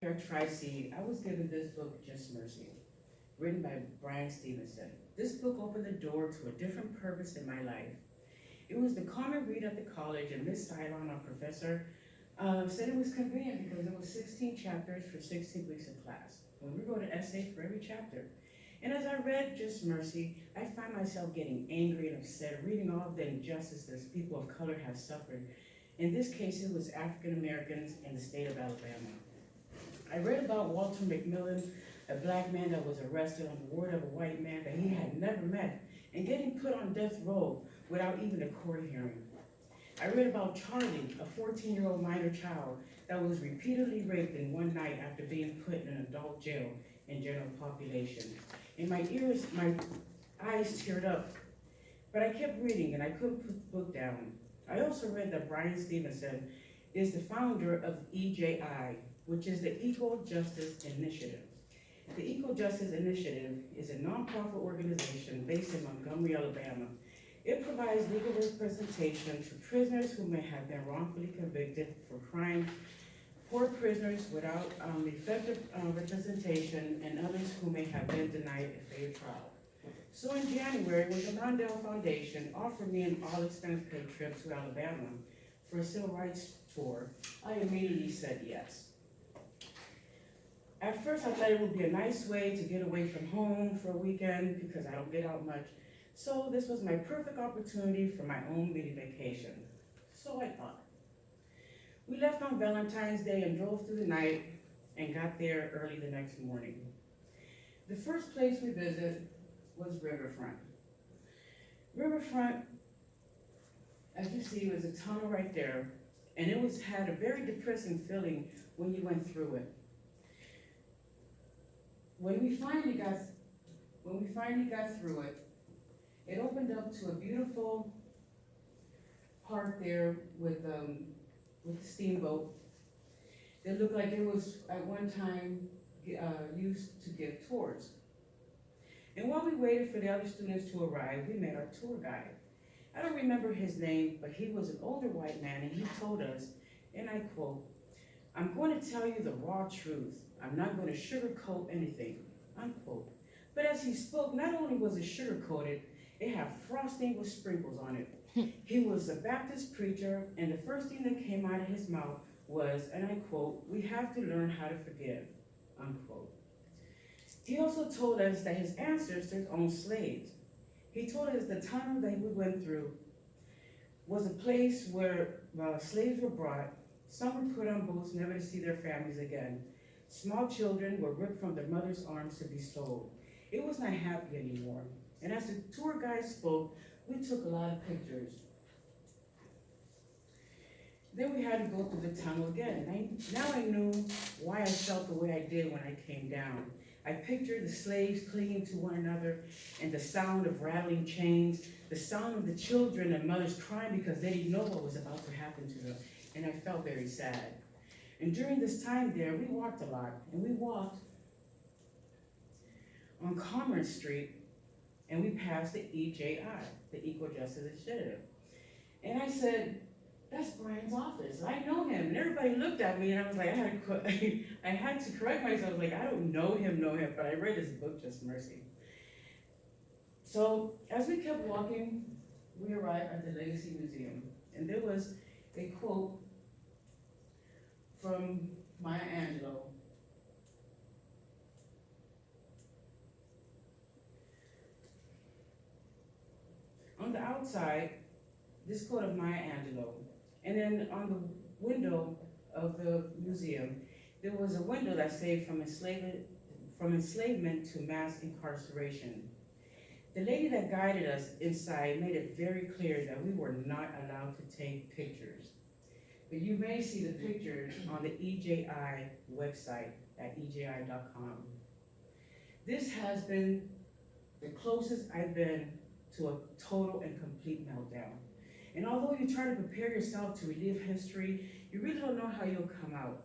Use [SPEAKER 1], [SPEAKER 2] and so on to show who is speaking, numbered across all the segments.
[SPEAKER 1] Here at Tri-Seed, I was given this book, Just Mercy, written by Brian Stevenson. This book opened the door to a different purpose in my life. It was the common read at the college, and Miss Cylon, our professor, said it was convenient because it was 16 chapters for 16 weeks of class. And we wrote an essay for every chapter. And as I read Just Mercy, I find myself getting angry and upset, reading all of the injustices people of color have suffered. In this case, it was African Americans in the state of Alabama. I read about Walter McMillan, a black man that was arrested on the word of a white man that he had never met, and getting put on death row without even a court hearing. I read about Charlie, a 14-year-old minor child that was repeatedly raped in one night after being put in an adult jail in general population. And my eyes teared up, but I kept reading and I couldn't put the book down. I also read that Brian Stevenson is the founder of EJI, which is the Equal Justice Initiative. The Equal Justice Initiative is a nonprofit organization based in Montgomery, Alabama. It provides legal representation to prisoners who may have been wrongfully convicted for crime, poor prisoners without effective representation, and others who may have been denied a fair trial. So in January, when the Mondale Foundation offered me an all-expense-paid trip to Alabama for a civil rights tour, I immediately said yes. At first, I thought it would be a nice way to get away from home for a weekend because I don't get out much. So this was my perfect opportunity for my own mini vacation. So I thought. We left on Valentine's Day and drove through the night and got there early the next morning. The first place we visited was Riverfront. Riverfront, as you see, was a tunnel right there, and it had a very depressing feeling when you went through it. When we finally got through it, it opened up to a beautiful park there with the steamboat. It looked like it was at one time used to give tours. And while we waited for the other students to arrive, we met our tour guide. I don't remember his name, but he was an older white man, and he told us, and I quote, "I'm going to tell you the raw truth. I'm not going to sugarcoat anything," unquote. But as he spoke, not only was it sugar-coated, it had frosting with sprinkles on it. He was a Baptist preacher, and the first thing that came out of his mouth was, and I quote, "We have to learn how to forgive," unquote. He also told us that his ancestors owned slaves. He told us the tunnel that we went through was a place where slaves were brought. Some were put on boats never to see their families again. Small children were ripped from their mother's arms to be sold. It was not happy anymore. And as the tour guide spoke, we took a lot of pictures. Then we had to go through the tunnel again. Now I knew why I felt the way I did when I came down. I pictured the slaves clinging to one another and the sound of rattling chains, the sound of the children and mothers crying because they didn't know what was about to happen to them. And I felt very sad. And during this time there, we walked a lot. And we walked on Commerce Street, and we passed the EJI, the Equal Justice Initiative. And I said, "That's Brian's office. I know him." And everybody looked at me, and I was like, I had to correct myself. Like, I don't know him, but I read his book, Just Mercy. So as we kept walking, we arrived at the Legacy Museum, and there was a quote from Maya Angelou. On the outside, this quote of Maya Angelou, and then on the window of the museum, there was a window that said from enslavement to mass incarceration. The lady that guided us inside made it very clear that we were not allowed to take pictures. But you may see the pictures on the EJI website at eji.com. This has been the closest I've been to a total and complete meltdown. And although you try to prepare yourself to relive history, you really don't know how you'll come out.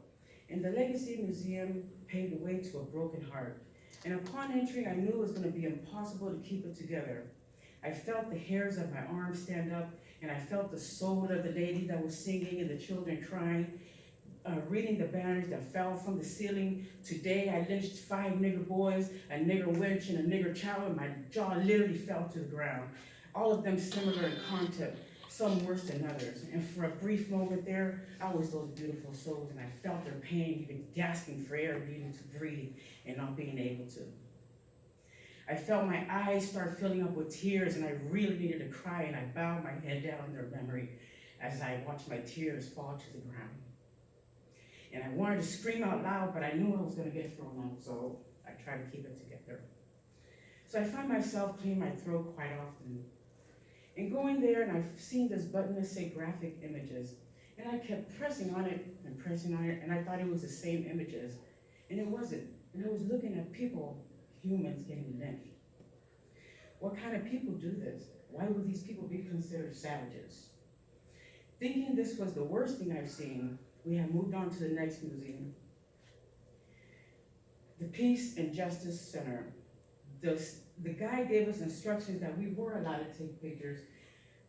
[SPEAKER 1] And the Legacy Museum paved the way to a broken heart. And upon entry, I knew it was going to be impossible to keep it together. I felt the hairs of my arms stand up, and I felt the soul of the lady that was singing and the children crying. reading the banners that fell from the ceiling. Today I lynched 5 nigger boys, a nigger wench, and a nigger child, and my jaw literally fell to the ground. All of them similar in content, some worse than others. And for a brief moment there, I was those beautiful souls, and I felt their pain, even gasping for air, needing to breathe, and not being able to. I felt my eyes start filling up with tears, and I really needed to cry, and I bowed my head down in their memory as I watched my tears fall to the ground. And I wanted to scream out loud, but I knew I was gonna get thrown out, so I tried to keep it together. So I find myself clearing my throat quite often. And going there, and I've seen this button that say graphic images, and I kept pressing on it, and I thought it was the same images, and it wasn't. And I was looking at people, humans getting lynched. What kind of people do this? Why would these people be considered savages? Thinking this was the worst thing I've seen, we have moved on to the next museum. The Peace and Justice Center. The guy gave us instructions that we were allowed to take pictures,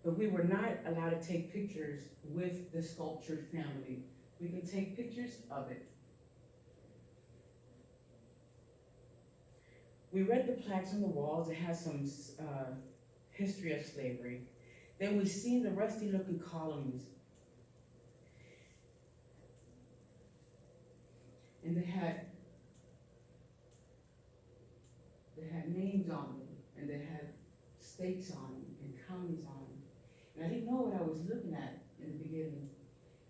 [SPEAKER 1] but we were not allowed to take pictures with the sculptured family. We could take pictures of it. We read the plaques on the walls. It has some history of slavery. Then we seen the rusty looking columns. And they had names on them, and they had states on them, and counties on them. And I didn't know what I was looking at in the beginning.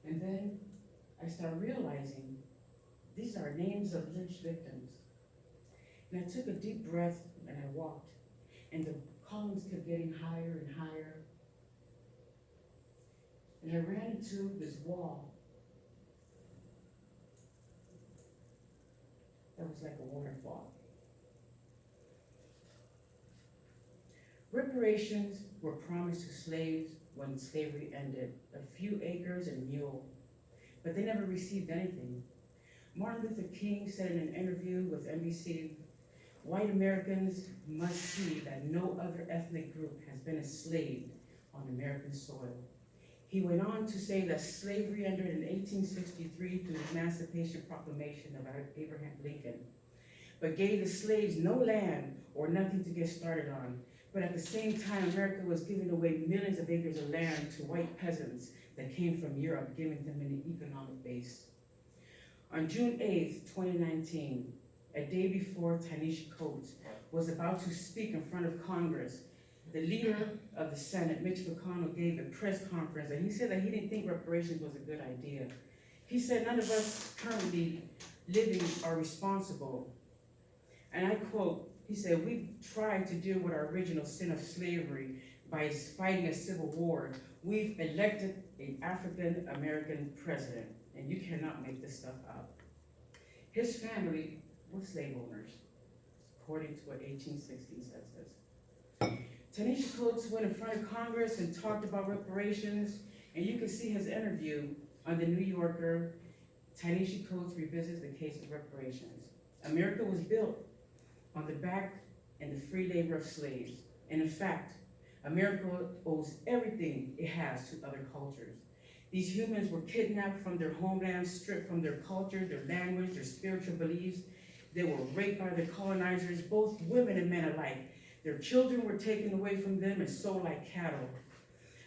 [SPEAKER 1] And then I started realizing these are names of lynched victims. And I took a deep breath and I walked, and the columns kept getting higher and higher. And I ran into this wall that was like a waterfall. Reparations were promised to slaves when slavery ended, a few acres and mule, but they never received anything. Martin Luther King said in an interview with NBC, "White Americans must see that no other ethnic group has been enslaved on American soil." He went on to say that slavery ended in 1863 through the Emancipation Proclamation of Abraham Lincoln, but gave the slaves no land or nothing to get started on. But at the same time, America was giving away millions of acres of land to white peasants that came from Europe, giving them an economic base. On June 8th, 2019, a day before Ta-Nehisi Coates was about to speak in front of Congress, the leader of the Senate, Mitch McConnell, gave a press conference, and he said that he didn't think reparations was a good idea. He said, "None of us currently living are responsible." And I quote, he said, "We've tried to deal with our original sin of slavery by fighting a civil war. We've elected an African-American president, and you cannot make this stuff up." His family were slave owners, according to what 1816 census. Ta-Nehisi Coates went in front of Congress and talked about reparations, and you can see his interview on the New Yorker. Ta-Nehisi Coates revisits the case of reparations. America was built on the back and the free labor of slaves. And in fact, America owes everything it has to other cultures. These humans were kidnapped from their homelands, stripped from their culture, their language, their spiritual beliefs. They were raped by the colonizers, both women and men alike. Their children were taken away from them and sold like cattle.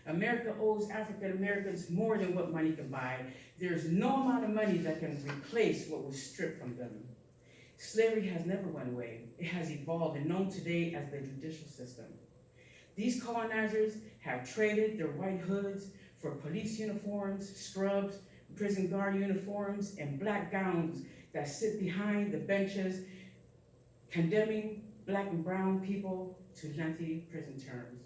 [SPEAKER 1] America owes African Americans more than what money can buy. There's no amount of money that can replace what was stripped from them. Slavery has never went away. It has evolved and known today as the judicial system. These colonizers have traded their white hoods for police uniforms, scrubs, prison guard uniforms, and black gowns that sit behind the benches, condemning black and brown people to lengthy prison terms.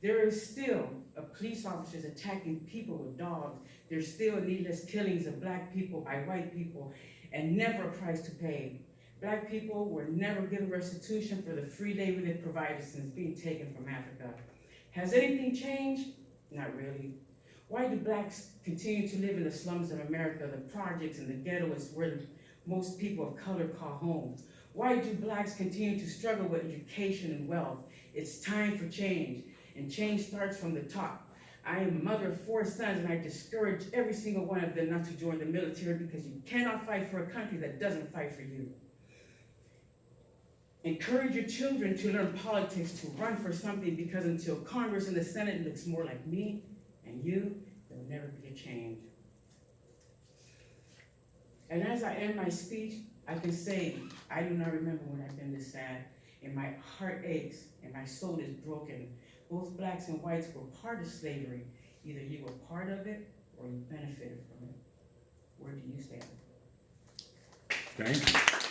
[SPEAKER 1] There is still police officers attacking people with dogs. There's still needless killings of black people by white people, and never a price to pay. Black people were never given restitution for the free labor they provided since being taken from Africa. Has anything changed? Not really. Why do blacks continue to live in the slums of America, the projects and the ghettos where most people of color call home? Why do blacks continue to struggle with education and wealth? It's time for change, and change starts from the top. I am a mother of 4 sons, and I discourage every single one of them not to join the military because you cannot fight for a country that doesn't fight for you. Encourage your children to learn politics, to run for something, because until Congress and the Senate looks more like me and you, there will never be a change. And as I end my speech, I can say, I do not remember when I've been this sad, and my heart aches, and my soul is broken. Both blacks and whites were part of slavery. Either you were part of it, or you benefited from it. Where do you stand?
[SPEAKER 2] Thank you.